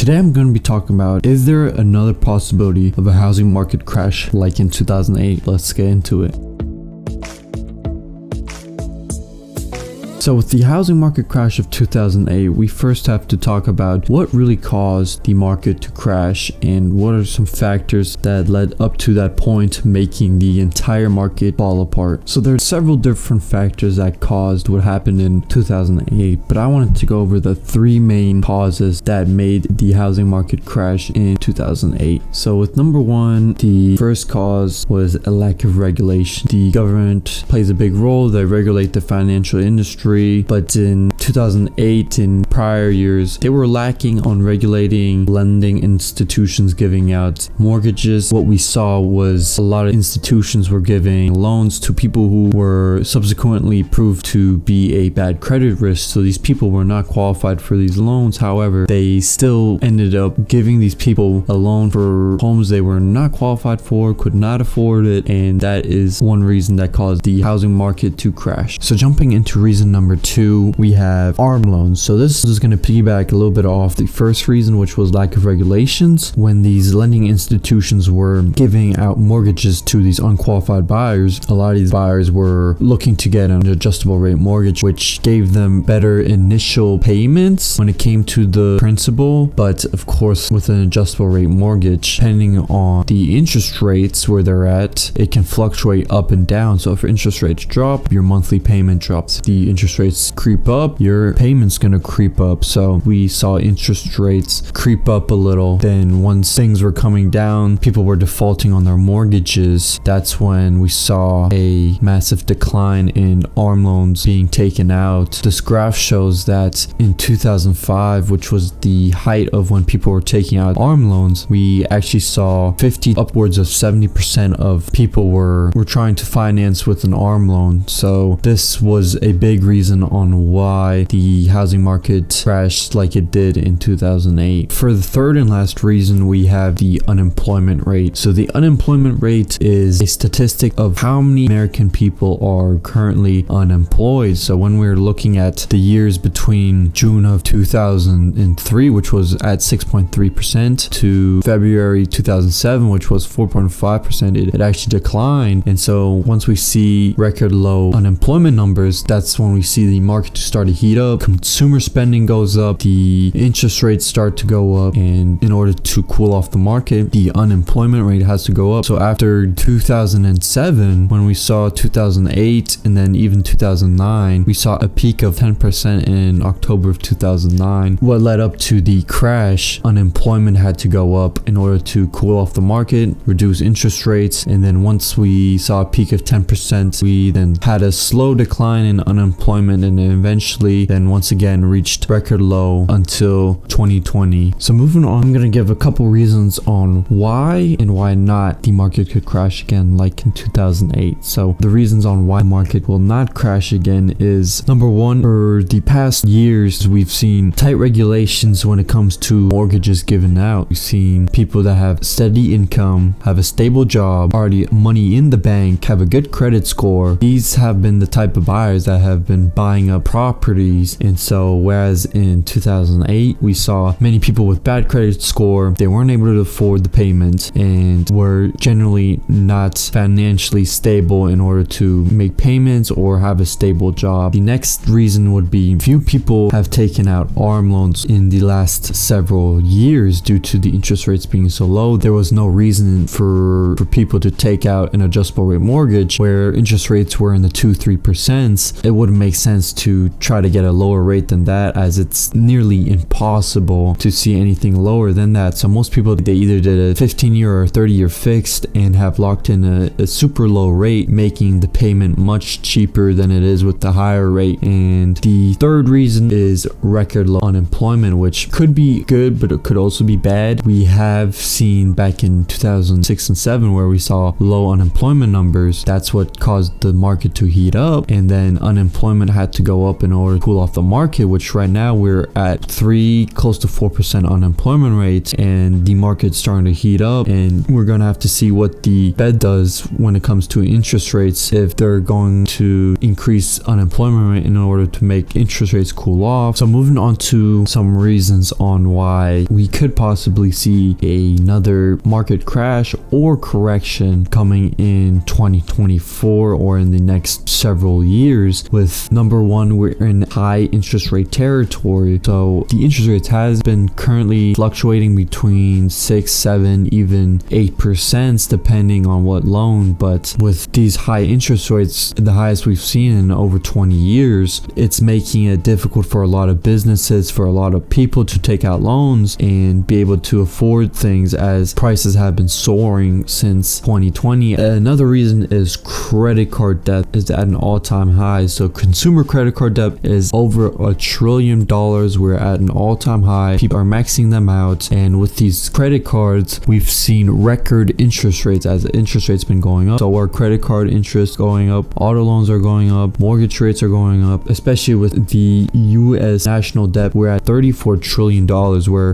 Today I'm going to be talking about, is there another possibility of a housing market crash like in 2008? Let's get into it. So with the housing market crash of 2008, we first have to talk about what really caused the market to crash and what are some factors that led up to that point, making the entire market fall apart. So there are several different factors that caused what happened in 2008, but I wanted to go over the three main causes that made the housing market crash in 2008. So with number one, the first cause was a lack of regulation. The government plays a big role. They regulate the financial industry. But in 2008, in prior years, they were lacking on regulating lending institutions giving out mortgages. What we saw was a lot of institutions were giving loans to people who were subsequently proved to be a bad credit risk. So these people were not qualified for these loans. However, they still ended up giving these people a loan for homes they were not qualified for, could not afford it, and that is one reason that caused the housing market to crash. So jumping into reason number two, we have ARM loans. So this is going to piggyback a little bit off the first reason, which was lack of regulations. When these lending institutions were giving out mortgages to these unqualified buyers, a lot of these buyers were looking to get an adjustable rate mortgage, which gave them better initial payments when it came to the principal. But of course, with an adjustable rate mortgage, depending on the interest rates where they're at, it can fluctuate up and down. So if interest rates drop, your monthly payment drops. The interest rates creep up, your payment's gonna creep up. So we saw interest rates creep up a little. Then once things were coming down, people were defaulting on their mortgages. That's when we saw a massive decline in ARM loans being taken out. This graph shows that in 2005, which was the height of when people were taking out ARM loans, we actually saw upwards of 70% of people were trying to finance with an ARM loan. So this was a big reason on why the housing market crashed like it did in 2008. For the third and last reason, we have the unemployment rate. So the unemployment rate is a statistic of how many American people are currently unemployed. So when we're looking at the years between June of 2003, which was at 6.3%, to February 2007, which was 4.5%, it actually declined. And so once we see record low unemployment numbers, that's when we see the market start to heat up, consumer spending goes up, the interest rates start to go up, and in order to cool off the market, the unemployment rate has to go up. So after 2007, when we saw 2008 and then even 2009, we saw a peak of 10% in October of 2009. What led up to the crash, unemployment had to go up in order to cool off the market, reduce interest rates, and then once we saw a peak of 10%, we then had a slow decline in unemployment and eventually then once again reached record low until 2020. So moving on, I'm going to give a couple reasons on why and why not the market could crash again like in 2008. So the reasons on why the market will not crash again is, number one, for the past years we've seen tight regulations when it comes to mortgages given out. We've seen people that have steady income, have a stable job, already money in the bank, have a good credit score. These have been the type of buyers that have been buying up properties. And so whereas in 2008 we saw many people with bad credit score, they weren't able to afford the payment and were generally not financially stable in order to make payments or have a stable job. The next reason would be few people have taken out ARM loans in the last several years due to the interest rates being so low. There was no reason for people to take out an adjustable rate mortgage where interest rates were in the 2-3%. It wouldn't make sense to try to get a lower rate than that, as it's nearly impossible to see anything lower than that. So most people, they either did a 15-year or 30-year fixed and have locked in a super low rate, making the payment much cheaper than it is with the higher rate. And the third reason is record low unemployment, which could be good, but it could also be bad. We have seen back in 2006 and 7 where we saw low unemployment numbers. That's what caused the market to heat up, and then unemployment unemployment had to go up in order to cool off the market, which right now we're at 3 close to 4% unemployment rates, and the market's starting to heat up, and we're gonna have to see what the Fed does when it comes to interest rates, if they're going to increase unemployment rate in order to make interest rates cool off. So moving on to some reasons on why we could possibly see another market crash or correction coming in 2024 or in the next several years. With number one, we're in high interest rate territory. So the interest rates has been currently fluctuating between 6, 7, even 8% depending on what loan. But with these high interest rates, the highest we've seen in over 20 years, it's making it difficult for a lot of businesses, for a lot of people to take out loans and be able to afford things, as prices have been soaring since 2020. Another reason is credit card debt is at an all-time high. So consumer credit card debt is over $1 trillion. We're at an all-time high. People are maxing them out, and with these credit cards, we've seen record interest rates as interest rates been going up. So our credit card interest going up, auto loans are going up, mortgage rates are going up, especially with the U.S. national debt. We're at $34 trillion,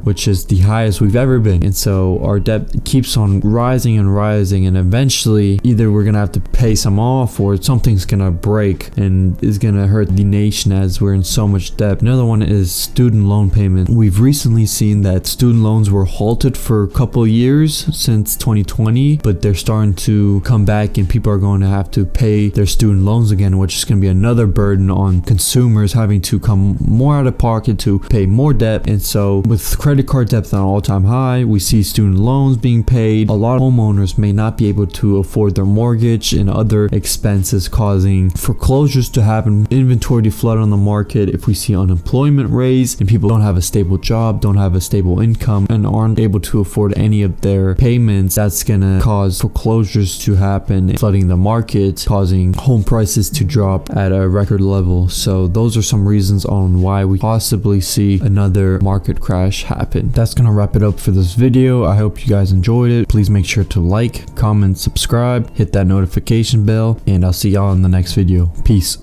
which is the highest we've ever been. And so our debt keeps on rising and rising, and eventually either we're gonna have to pay some off or something's gonna break and is gonna hurt the nation as we're in so much debt. Another one is student loan payment. We've recently seen that student loans were halted for a couple years since 2020, but they're starting to come back, and people are going to have to pay their student loans again, which is going to be another burden on consumers, having to come more out of pocket to pay more debt. And so with credit card debt at an all-time high, we see student loans being paid. A lot of homeowners may not be able to afford their mortgage and other expenses, causing foreclosures to happen, inventory to flood on the market. If we see unemployment raise and people don't have a stable job, don't have a stable income, and aren't able to afford any of their payments, that's gonna cause foreclosures to happen, flooding the market, causing home prices to drop at a record level. So those are some reasons on why we possibly see another market crash happen. That's gonna wrap it up for this video. I hope you guys enjoyed it. Please make sure to like, comment, subscribe, hit that notification bell, and I'll see y'all in the next video. Peace.